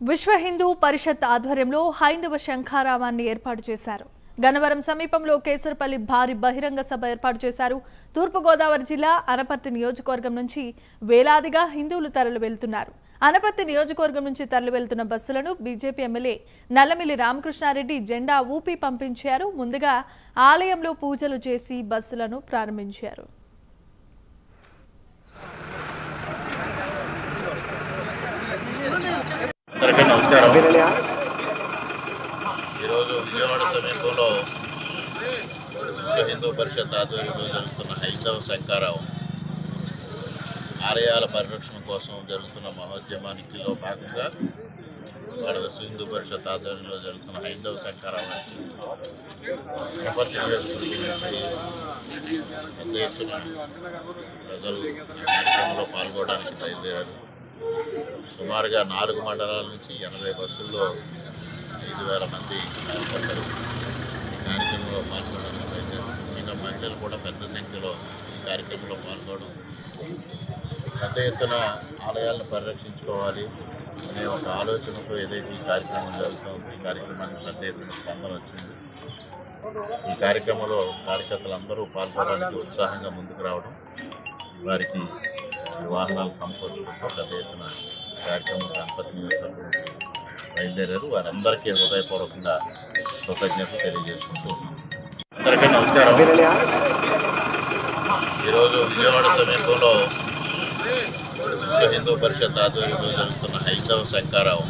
విశ్వ హిందూ పరిషత్ ఆధ్వర్యంలో హైందవ శంఖారావాన్ని ఏర్పాటు చేశారు. గన్నవరం సమీపంలో కేసరపల్లి భారీ బహిరంగ సభ ఏర్పాటు చేశారు. తూర్పు గోదావరి జిల్లా అనపర్తి నియోజకవర్గం నుంచి వేలాదిగా హిందువులు తరలి వెళ్తున్నారు. అనపర్తి నియోజకవర్గం నుంచి తరలి వెళ్తున్న బస్సులను బీజేపీ ఎమ్మెల్యే నల్లమిల్లి రామకృష్ణారెడ్డి జెండా ఊపి పంపించారు. ముందుగా ఆలయంలో పూజలు చేసి బస్సులను ప్రారంభించారు. నమస్కారం. ఈరోజు విజయవాడ సమీపంలో విశ్వ హిందూ పరిషత్ ఆధ్వర్యంలో జరుగుతున్న హైందవ శంఖారావం ఆలయాల పరిరక్షణ కోసం జరుగుతున్న మహోద్యమానికిలో భాగంగా వాడు విశ్వ హిందూ పరిషత్ ఆధ్వర్యంలో జరుగుతున్న హైందవ శంఖారావానికి అనపర్తి పెద్ద ఎత్తున ప్రజలు కార్యక్రమంలో పాల్గొనడానికి బయలుదేరారు. సుమారుగా 4 మండలాల నుంచి 80 బస్సుల్లో 5,000 మంది కార్యకర్తలు ఈ కార్యక్రమంలో పాల్గొనడానికి బయలుదేరారు. ఇంకా మహిళలు కూడా పెద్ద సంఖ్యలో ఈ కార్యక్రమంలో పాల్గొనడం, పెద్ద ఎత్తున ఆలయాలను పరిరక్షించుకోవాలి అనే ఒక ఆలోచనతో ఏదైతే ఈ కార్యక్రమం జరుగుతుందో ఈ కార్యక్రమానికి పెద్ద ఎత్తున స్పందన వచ్చింది. ఈ కార్యక్రమంలో కార్యకర్తలందరూ పాల్గొనడానికి ఉత్సాహంగా ముందుకు రావడం, వారికి వాహనాలు సమకూర్చడంతో పెద్ద ఎత్తున కార్యక్రమం అనపర్తి నియోజకవర్గం నుంచి బయలుదేరారు. వారందరికీ హృదయపూర్వకంగా కృతజ్ఞతలు తెలియజేసుకుంటున్నాం. అందరికీ నమస్కారం. ఈరోజు విజయవాడ సమీపంలో విశ్వ హిందూ పరిషత్ ఆధ్వర్యంలో జరుగుతున్న హైందవ శంఖారావం